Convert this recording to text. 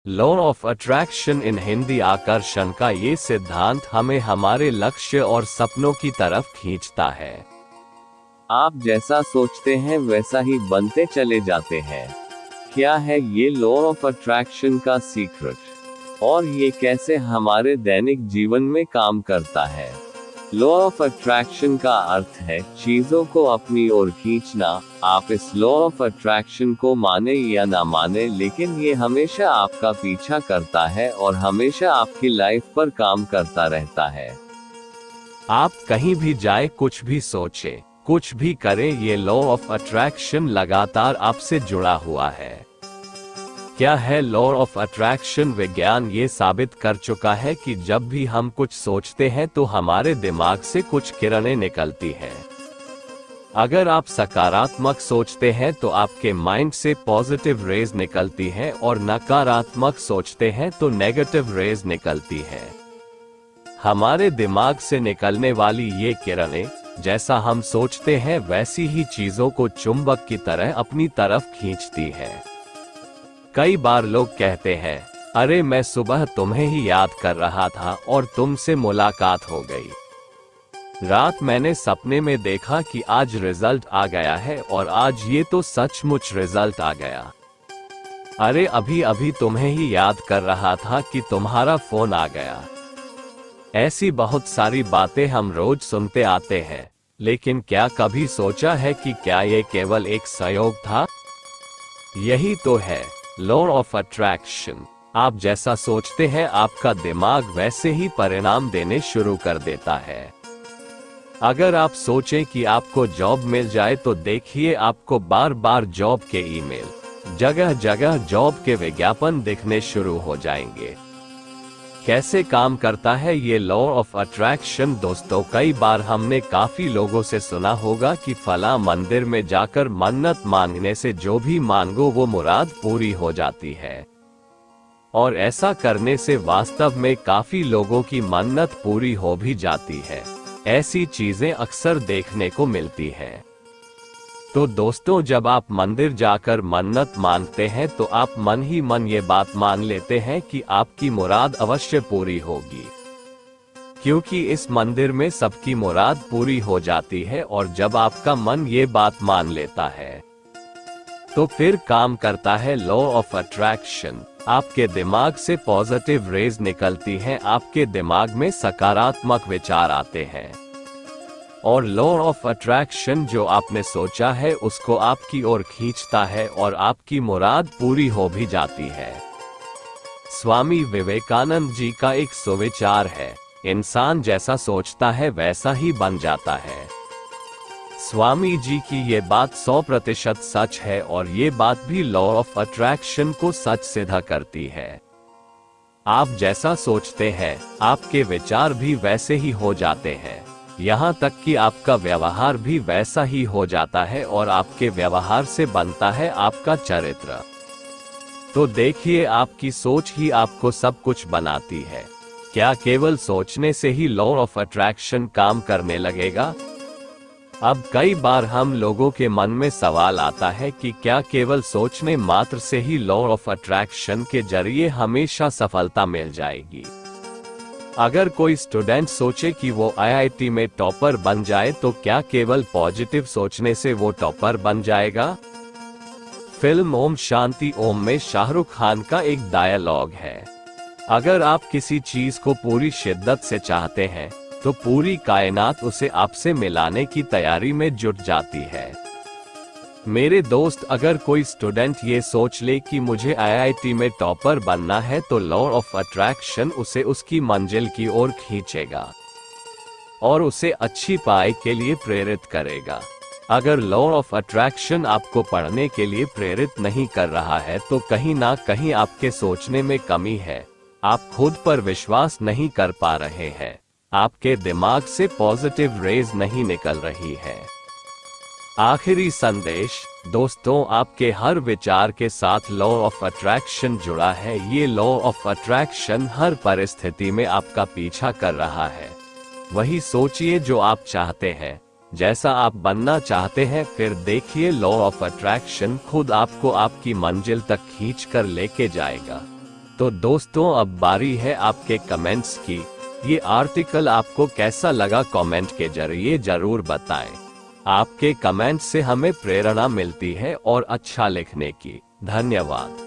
Law of attraction in Hindi आकर्षण का ये सिद्धांत हमें हमारे लक्ष्य और सपनों की तरफ खींचता है। आप जैसा सोचते हैं वैसा ही बनते चले जाते हैं। क्या है ये लॉ ऑफ अट्रैक्शन का सीक्रेट, और ये कैसे हमारे दैनिक जीवन में काम करता है? लॉ ऑफ अट्रैक्शन का अर्थ है चीजों को अपनी ओर खींचना। आप इस लॉ ऑफ अट्रैक्शन को माने या ना माने, लेकिन ये हमेशा आपका पीछा करता है और हमेशा आपकी लाइफ पर काम करता रहता है। आप कहीं भी जाए, कुछ भी सोचे, कुछ भी करें, ये लॉ ऑफ अट्रैक्शन लगातार आपसे जुड़ा हुआ है। क्या है लॉ ऑफ अट्रैक्शन? विज्ञान ये साबित कर चुका है कि जब भी हम कुछ सोचते हैं तो हमारे दिमाग से कुछ किरणें निकलती हैं। अगर आप सकारात्मक सोचते हैं तो आपके माइंड से पॉजिटिव रेज निकलती हैं, और नकारात्मक सोचते हैं तो नेगेटिव रेज निकलती हैं। हमारे दिमाग से निकलने वाली ये किरणें, जैसा हम सोचते हैं वैसी ही चीजों को चुंबक की तरह अपनी तरफ खींचती हैं। कई बार लोग कहते हैं, अरे मैं सुबह तुम्हें ही याद कर रहा था और तुमसे मुलाकात हो गई। रात मैंने सपने में देखा कि आज रिजल्ट आ गया है और आज ये तो सचमुच रिजल्ट आ गया। अरे अभी अभी तुम्हें ही याद कर रहा था कि तुम्हारा फोन आ गया। ऐसी बहुत सारी बातें हम रोज सुनते आते हैं, लेकिन क्या कभी सोचा है कि क्या ये केवल एक संयोग था? यही तो है लॉ ऑफ अट्रैक्शन। आप जैसा सोचते हैं आपका दिमाग वैसे ही परिणाम देने शुरू कर देता है। अगर आप सोचें कि आपको जॉब मिल जाए तो देखिए आपको बार बार जॉब के ईमेल, जगह जगह जॉब के विज्ञापन दिखने शुरू हो जाएंगे। कैसे काम करता है ये लॉ ऑफ अट्रैक्शन? दोस्तों, कई बार हमने काफी लोगों से सुना होगा कि फला मंदिर में जाकर मन्नत मांगने से जो भी मांगो वो मुराद पूरी हो जाती है। और ऐसा करने से वास्तव में काफी लोगों की मन्नत पूरी हो भी जाती है। ऐसी चीजें अक्सर देखने को मिलती हैं। तो दोस्तों, जब आप मंदिर जाकर मन्नत मांगते हैं तो आप मन ही मन ये बात मान लेते हैं कि आपकी मुराद अवश्य पूरी होगी, क्योंकि इस मंदिर में सबकी मुराद पूरी हो जाती है। और जब आपका मन ये बात मान लेता है तो फिर काम करता है लॉ ऑफ अट्रैक्शन। आपके दिमाग से पॉजिटिव रेज निकलती हैं, आपके दिमाग में सकारात्मक विचार आते हैं, और लॉ ऑफ अट्रैक्शन जो आपने सोचा है उसको आपकी ओर खींचता है और आपकी मुराद पूरी हो भी जाती है। स्वामी विवेकानंद जी का एक सुविचार है, इंसान जैसा सोचता है वैसा ही बन जाता है। स्वामी जी की ये बात 100% सच है, और ये बात भी लॉ ऑफ अट्रैक्शन को सच सिद्ध करती है। आप जैसा सोचते हैं आपके विचार भी वैसे ही हो जाते हैं, यहाँ तक कि आपका व्यवहार भी वैसा ही हो जाता है, और आपके व्यवहार से बनता है आपका चरित्र। तो देखिए, आपकी सोच ही आपको सब कुछ बनाती है। क्या केवल सोचने से ही लॉ ऑफ अट्रैक्शन काम करने लगेगा? अब कई बार हम लोगों के मन में सवाल आता है कि क्या केवल सोचने मात्र से ही लॉ ऑफ अट्रैक्शन के जरिए हमेशा सफलता मिल जाएगी? अगर कोई स्टूडेंट सोचे कि वो आईआईटी में टॉपर बन जाए तो क्या केवल पॉजिटिव सोचने से वो टॉपर बन जाएगा? फिल्म ओम शांति ओम में शाहरुख खान का एक डायलॉग है, अगर आप किसी चीज को पूरी शिद्दत से चाहते हैं तो पूरी कायनात उसे आपसे मिलाने की तैयारी में जुट जाती है। मेरे दोस्त, अगर कोई स्टूडेंट ये सोच ले कि मुझे आईआईटी में टॉपर बनना है तो लॉ ऑफ अट्रैक्शन उसे उसकी मंजिल की ओर खींचेगा और उसे अच्छी पाई के लिए प्रेरित करेगा। अगर लॉ ऑफ अट्रैक्शन आपको पढ़ने के लिए प्रेरित नहीं कर रहा है तो कहीं ना कहीं आपके सोचने में कमी है। आप खुद पर विश्वास नहीं कर पा रहे हैं, आपके दिमाग से पॉजिटिव रेज नहीं निकल रही है। आखिरी संदेश, दोस्तों, आपके हर विचार के साथ लॉ ऑफ अट्रैक्शन जुड़ा है। ये लॉ ऑफ अट्रैक्शन हर परिस्थिति में आपका पीछा कर रहा है। वही सोचिए जो आप चाहते हैं, जैसा आप बनना चाहते हैं, फिर देखिए लॉ ऑफ अट्रैक्शन खुद आपको आपकी मंजिल तक खींच कर लेके जाएगा। तो दोस्तों, अब बारी है आपके कमेंट्स की। ये आर्टिकल आपको कैसा लगा कमेंट के जरिए जरूर बताएं। आपके कमेंट से हमें प्रेरणा मिलती है और अच्छा लिखने की। धन्यवाद।